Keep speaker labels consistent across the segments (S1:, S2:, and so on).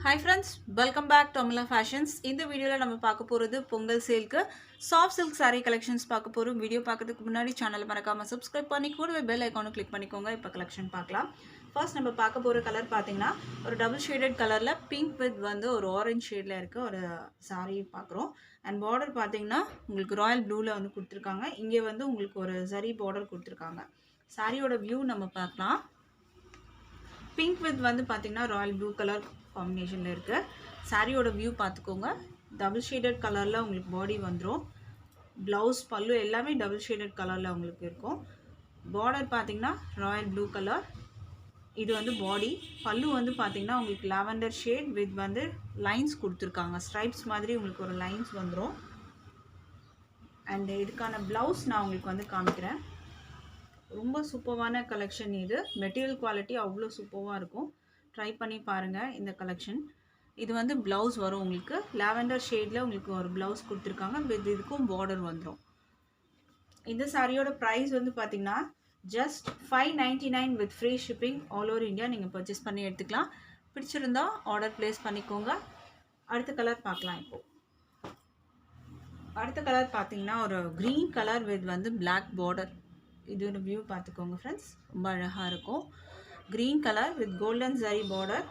S1: Hi friends, welcome back to Amala Fashions. இந்த வீடியோல நம்ம பார்க்க போறது பொங்கல் சேல்க்கு சாஃப்ட் சில்க் saree collections பார்க்க போறோம். வீடியோ பார்க்கிறதுக்கு முன்னாடி சேனலை மறக்காம subscribe பண்ணி கூடவே பெல் ஐகானை கிளிக் பண்ணிக்கோங்க. இப்போ கலெக்ஷன் பார்க்கலாம். ஃபர்ஸ்ட் நம்ம பார்க்க போற கலர் பாத்தீங்கன்னா ஒரு டபுள் ஷேடட் கலர்ல பிங்க் வித் வந்து ஒரு ஆரஞ்சு ஷேட்ல இருக்க ஒரு saree பார்க்குறோம். அண்ட் பார்டர் பாத்தீங்கன்னா உங்களுக்கு ராயல் ப்ளூல வந்து கொடுத்திருக்காங்க. இங்கே வந்து உங்களுக்கு ஒரு சரி பார்டர் கொடுத்திருக்காங்க. சாரியோட வியூ நம்ம பார்க்கலாம். பிங்க் வித் வந்து பார்த்தீங்கன்னா ராயல் ப்ளூ கலர் காம்பினேஷனில் இருக்குது. சாரியோட வியூ பார்த்துக்கோங்க. டபுள் ஷேடட் கலரில் உங்களுக்கு பாடி வந்துடும். ப்ளவுஸ் பல்லு எல்லாமே டபுள் ஷேடட் கலரில் உங்களுக்கு இருக்கும். பார்டர் பார்த்தீங்கன்னா ராயல் ப்ளூ கலர். இது வந்து பாடி. பல்லு வந்து பார்த்தீங்கன்னா உங்களுக்கு லாவெண்டர் ஷேட் வித் வந்து லைன்ஸ் கொடுத்துருக்காங்க. ஸ்ட்ரைப்ஸ் மாதிரி உங்களுக்கு ஒரு லைன்ஸ் வந்துடும். அண்ட் இதுக்கான ப்ளவுஸ் நான் உங்களுக்கு வந்து காமிக்கிறேன். ரொம்ப சூப்பரான கலெக்ஷன் இது. மெட்டீரியல் குவாலிட்டி அவ்வளோ சூப்பராக இருக்கும். ட்ரை பண்ணி பாருங்கள் இந்த கலெக்ஷன். இது வந்து ப்ளவுஸ் வரும் உங்களுக்கு. லாவெண்டர் ஷேடில் உங்களுக்கு ஒரு ப்ளவுஸ் கொடுத்துருக்காங்க. வித் இதுக்கும் பார்டர் வந்துடும். இந்த சாரியோட ப்ரைஸ் வந்து பார்த்திங்கன்னா just 599 with free shipping all over India நீங்கள் பர்ச்சேஸ் பண்ணி எடுத்துக்கலாம். பிடிச்சிருந்தா ஆர்டர் ப்ளேஸ் பண்ணிக்கோங்க. அடுத்த கலர் பார்க்கலாம். இப்போது அடுத்த கலர் பார்த்திங்கன்னா ஒரு க்ரீன் கலர் வித் வந்து பிளாக் பார்டர். இது ஒரு வியூ பார்த்துக்கோங்க ஃப்ரெண்ட்ஸ். ரொம்ப அழகாக இருக்கும். Green colour with golden zari border.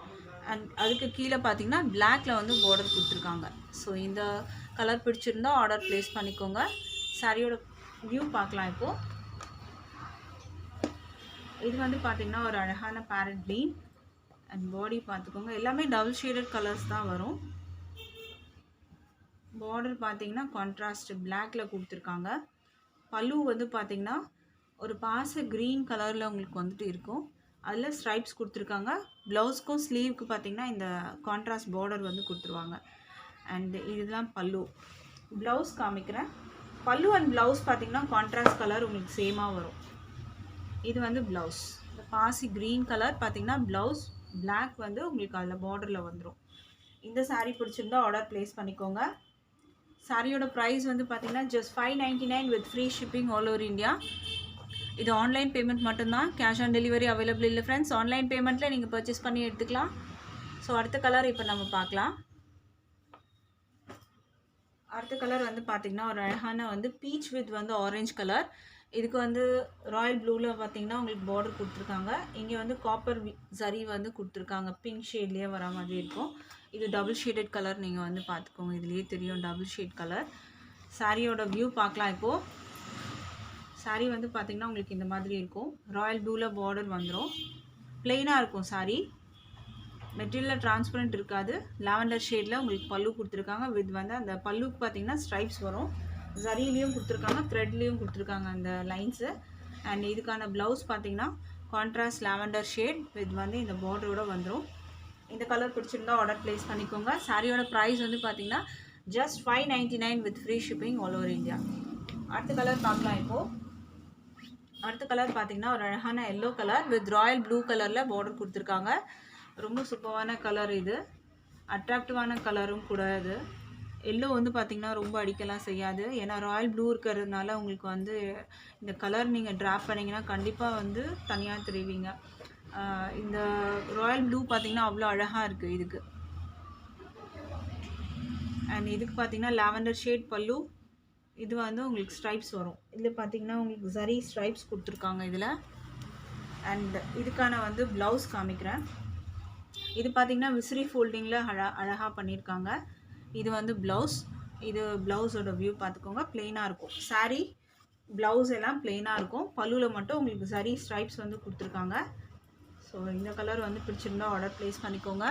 S1: And அதுக்கு கீழே பார்த்தீங்கன்னா பிளாக்ல வந்து பார்டர் கொடுத்துருக்காங்க. ஸோ இந்த கலர் பிடிச்சிருந்தா ஆர்டர் ப்ளேஸ் பண்ணிக்கோங்க. சாரியோட வியூ பார்க்கலாம். இப்போது இது வந்து பார்த்திங்கன்னா ஒரு அழகான பேரட் க்ரீன். அண்ட் பாடி பார்த்துக்கோங்க. எல்லாமே டபுள் ஷேடட் கலர்ஸ் தான் வரும். பார்டர் பார்த்தீங்கன்னா கான்ட்ராஸ்ட் பிளாக்ல கொடுத்துருக்காங்க. பல்லு வந்து பார்த்திங்கன்னா ஒரு பாச க்ரீன் கலரில் உங்களுக்கு வந்துட்டு இருக்கும். அதில் ஸ்ட்ரைப்ஸ் கொடுத்துருக்காங்க. ப்ளவுஸ்க்கும் ஸ்லீவுக்கு பார்த்திங்கன்னா இந்த கான்ட்ராஸ்ட் பார்டர் வந்து கொடுத்துருவாங்க. அண்ட் இதுதான் பல்லு. ப்ளவுஸ் காமிக்கிறேன். பல்லு அண்ட் ப்ளவுஸ் பார்த்திங்கன்னா கான்ட்ராஸ்ட் கலர் உங்களுக்கு சேமாக வரும். இது வந்து ப்ளவுஸ். இந்த பாசி க்ரீன் கலர் பார்த்திங்கன்னா ப்ளவுஸ் பிளாக் வந்து உங்களுக்கு அதில் பார்டரில் வந்துடும். இந்த சாரீ பிடிச்சிருந்தா ஆர்டர் ப்ளேஸ் பண்ணிக்கோங்க. சாரியோட ப்ரைஸ் வந்து பார்த்திங்கன்னா just 599 with free shipping all over India. இது ஆன்லைன் பேமெண்ட் மட்டும்தான். கேஷ் ஆன் டெலிவரி அவைலபிள் இல்லை ஃப்ரெண்ட்ஸ். ஆன்லைன் பேமெண்ட்டில் நீங்கள் பர்ச்சேஸ் பண்ணி எடுத்துக்கலாம். ஸோ அடுத்த கலர் இப்போ நம்ம பார்க்கலாம். அடுத்த கலர் வந்து பார்த்திங்கன்னா ஒரு அழகான வந்து பீச் வித் வந்து ஆரஞ்சு கலர். இதுக்கு வந்து ராயல் ப்ளூவில் பார்த்திங்கன்னா உங்களுக்கு பார்டர் கொடுத்துருக்காங்க. இங்கே வந்து காப்பர் சரி வந்து கொடுத்துருக்காங்க. பிங்க் ஷேட்லேயே வர மாதிரி இருக்கும். இது டபுள் ஷேடட் கலர். நீங்கள் வந்து பார்த்துக்கோங்க. இதுலேயே தெரியும் டபுள் ஷேட் கலர். சாரியோட வியூ பார்க்கலாம். இப்போது சாரீ வந்து பார்த்திங்கன்னா உங்களுக்கு இந்த மாதிரி இருக்கும். ராயல் ப்ளூவில் பார்டர் வந்துடும். ப்ளெயினாக இருக்கும் சாரீ. மெட்டீரியலில் டிரான்ஸ்பரண்ட் இருக்காது. லாவெண்டர் ஷேடில் உங்களுக்கு பல்லு கொடுத்துருக்காங்க. வித் வந்து அந்த பல்லுக்கு பார்த்திங்கன்னா ஸ்ட்ரைப்ஸ் வரும். ஜரிலையும் கொடுத்துருக்காங்க, த்ரெட்லேயும் கொடுத்துருக்காங்க அந்த லைன்ஸு. அண்ட் இதுக்கான ப்ளவுஸ் பார்த்திங்கன்னா கான்ட்ராஸ்ட் லாவெண்டர் ஷேட் வித் வந்து இந்த பார்டரோட வந்துடும். இந்த கலர் பிடிச்சிருந்தா ஆர்டர் ப்ளேஸ் பண்ணிக்கோங்க. சாரியோட ப்ரைஸ் வந்து பார்த்திங்கன்னா just 599 with free shipping all over India. அடுத்த கலர் பார்க்கலாம். இப்போது அடுத்த கலர் பார்த்திங்கன்னா ஒரு அழகான yellow colour with Royal blue கலரில் பார்டர் கொடுத்துருக்காங்க. ரொம்ப சூப்பரான கலர். இது அட்ராக்டிவான கலரும் கூட. இது எல்லோ வந்து பார்த்திங்கன்னா ரொம்ப அடிக்கலாம் செய்யாது. ஏன்னா ராயல் ப்ளூ இருக்கிறதுனால உங்களுக்கு வந்து இந்த கலர் நீங்கள் ட்ராப் பண்ணிங்கன்னா கண்டிப்பாக வந்து தனியாக தெரிவிங்க. இந்த ராயல் ப்ளூ பார்த்திங்கன்னா அவ்வளோ அழகாக இருக்குது இதுக்கு. அண்ட் இதுக்கு பார்த்திங்கன்னா லாவெண்டர் ஷேட் பல்லு. இது வந்து உங்களுக்கு ஸ்ட்ரைப்ஸ் வரும். இதில் பார்த்திங்கன்னா உங்களுக்கு சரி ஸ்ட்ரைப்ஸ் கொடுத்துருக்காங்க இதில். அண்ட் இதுக்கான வந்து ப்ளவுஸ் காமிக்கிறேன். இது பார்த்திங்கன்னா விசிறி ஃபோல்டிங்கில் அழகாக பண்ணியிருக்காங்க. இது வந்து ப்ளவுஸ். இது ப்ளவுஸோட வியூ பார்த்துக்கோங்க. ப்ளெயினாக இருக்கும் சாரீ. ப்ளவுஸ் எல்லாம் ப்ளெயினாக இருக்கும். பல்லுவில் மட்டும் உங்களுக்கு சரி ஸ்ட்ரைப்ஸ் வந்து கொடுத்துருக்காங்க. ஸோ இந்த கலர் வந்து பிடிச்சிருந்தா ஆர்டர் ப்ளேஸ் பண்ணிக்கோங்க.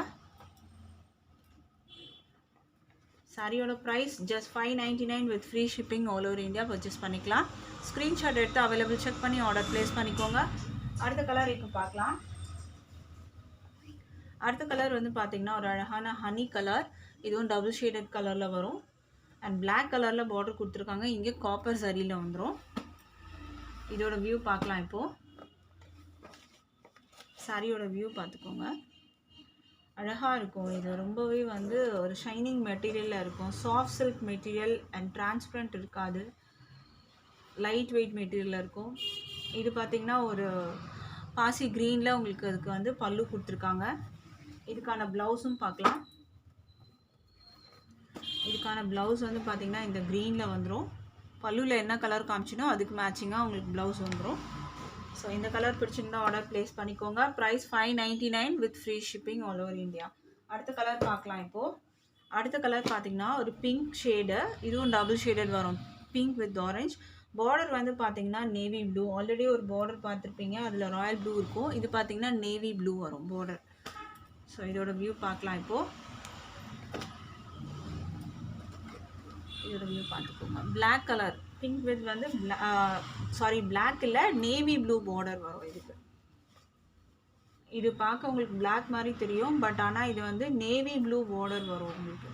S1: சாரியோட price just 599 with free shipping all over India purchase பண்ணிக்கலாம். ஸ்க்ரீன்ஷாட் எடுத்து அவைலபிள் செக் பண்ணி ஆர்டர் ப்ளேஸ் பண்ணிக்கோங்க. அடுத்த கலர் இப்போ பார்க்கலாம். அடுத்த கலர் வந்து பார்த்திங்கன்னா ஒரு அழகான ஹனி கலர். இதுவும் டபுள் ஷேடட் கலரில் வரும். அண்ட் பிளாக் கலரில் பார்டர் கொடுத்துருக்காங்க. இங்கே காப்பர் சரியில் வந்துடும். இதோட வியூ பார்க்கலாம். இப்போது சாரியோட வியூ பார்த்துக்கோங்க. அழகாக இருக்கும். இது ரொம்பவே வந்து ஒரு ஷைனிங் மெட்டீரியலில் இருக்கும். Soft silk material and transparent இருக்காது. லைட் வெயிட் மெட்டீரியலில் இருக்கும். இது பார்த்திங்கன்னா ஒரு பாசி க்ரீனில் உங்களுக்கு அதுக்கு வந்து பல்லு கொடுத்துருக்காங்க. இதுக்கான ப்ளவுஸும் பார்க்கலாம். இதுக்கான ப்ளவுஸ் வந்து பார்த்திங்கன்னா இந்த க்ரீனில் வந்துடும். பல்லுவில் என்ன கலர் காமிச்சினோ அதுக்கு மேட்சிங்காக உங்களுக்கு ப்ளவுஸ் வந்துடும். ஸோ இந்த கலர் பிடிச்சிருந்தா ஆர்டர் ப்ளேஸ் பண்ணிக்கோங்க. Price 599 with free shipping all over India. அடுத்த கலர் பார்க்கலாம். இப்போது அடுத்த கலர் பார்த்திங்கன்னா ஒரு பிங்க் ஷேடு. இதுவும் டபுள் ஷேடட் வரும், பிங்க் வித் ஆரஞ்ச். பார்டர் வந்து பார்த்திங்கன்னா நேவி ப்ளூ. ஆல்ரெடி ஒரு பார்டர் பார்த்துருப்பீங்க, அதில் ராயல் ப்ளூ இருக்கும். இது பார்த்திங்கன்னா நேவி ப்ளூ வரும் பார்டர். ஸோ இதோட வியூ பார்க்கலாம். இப்போது இதோட வியூ பார்த்துக்கோங்க. பிளாக் கலர் பிங்க் வித் வந்து பிளாக் இல்லை, நேவி ப்ளூ பார்டர் வரும் இதுக்கு. இது பார்க்க உங்களுக்கு பிளாக் மாதிரி தெரியும், பட் ஆனால் இது வந்து நேவி ப்ளூ பார்டர் வரும். உங்களுக்கு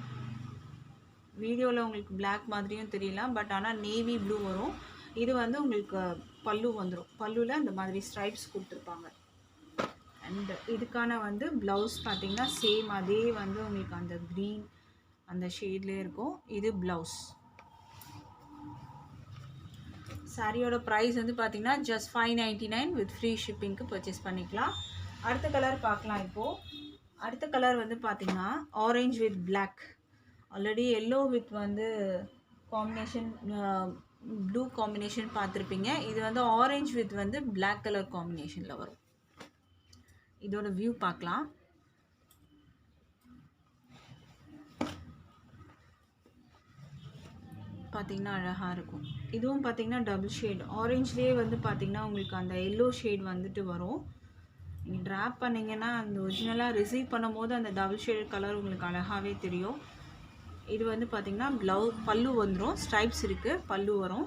S1: வீடியோவில் உங்களுக்கு பிளாக் மாதிரியும் தெரியலாம், பட் ஆனால் நேவி ப்ளூ வரும். இது வந்து உங்களுக்கு பல்லு வந்துடும். பல்லுவில் இந்த மாதிரி ஸ்ட்ரைப்ஸ் கொடுத்துருப்பாங்க. அண்ட் இதுக்கான வந்து ப்ளவுஸ் பார்த்திங்கன்னா சேம் அதே வந்து உங்களுக்கு அந்த க்ரீன் அந்த ஷேட்லேயே இருக்கும். இது ப்ளவுஸ். சாரியோட ப்ரைஸ் வந்து பார்த்திங்கன்னா ஜஸ்ட் 599 வித் ஃப்ரீ ஷிப்பிங்க்கு பர்ச்சேஸ் பண்ணிக்கலாம். அடுத்த கலர் பார்க்கலாம். இப்போது அடுத்த கலர் வந்து பார்த்திங்கன்னா orange with black. Already yellow with வந்து காம்பினேஷன், ப்ளூ காம்பினேஷன் பார்த்துருப்பீங்க. இது வந்து ஆரஞ்ச் வித் வந்து பிளாக் கலர் காம்பினேஷனில் வரும். இதோட வியூ பார்க்கலாம். பார்த்திங்கன்னா அழகாக இருக்கும். இதுவும் பார்த்திங்கன்னா டபுள் ஷேட். ஆரஞ்ச்லேயே வந்து பார்த்திங்கன்னா உங்களுக்கு அந்த எல்லோ ஷேட் வந்துட்டு வரும். நீங்கள் ட்ராப் பண்ணிங்கன்னா அந்த ஒரிஜினலாக ரிசீவ் பண்ணும் போது அந்த டபுள் ஷேட் கலர் உங்களுக்கு அழகாகவே தெரியும். இது வந்து பார்த்திங்கன்னா பல்லு வந்துடும். ஸ்ட்ரைப்ஸ் இருக்குது, பல்லு வரும்.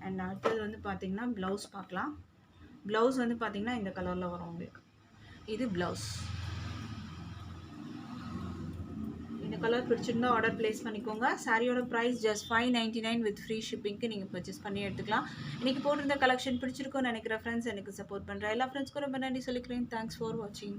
S1: அண்ட் அடுத்தது வந்து பார்த்திங்கன்னா ப்ளவுஸ் பார்க்கலாம். ப்ளவுஸ் வந்து பார்த்திங்கன்னா இந்த கலரில் வரும் உங்களுக்கு. இது ப்ளவுஸ். இந்த கலர் பிடிச்சிருந்தா ஆர்டர் ப்ளேஸ் பண்ணிக்கோங்க. சாரியோட ப்ரைஸ் ஜஸ்ட் 599 வித் ஃப்ரீ ஷிப்பிங்க்கு நீங்கள் பர்ச்சேஸ் பண்ணி எடுத்துக்கலாம். இன்றைக்கி போட்டிருந்த கலெக்ஷன் பிடிச்சிருக்கோன்னு நினைக்கிற ஃப்ரெண்ட்ஸ், எனக்கு சப்போர்ட் பண்ணுற எல்லா ஃப்ரெண்ட்ஸ்க்கும் ரொம்ப நன்றி சொல்லிக்கிறேன். தேங்க்ஸ் ஃபார் வாட்சிங்.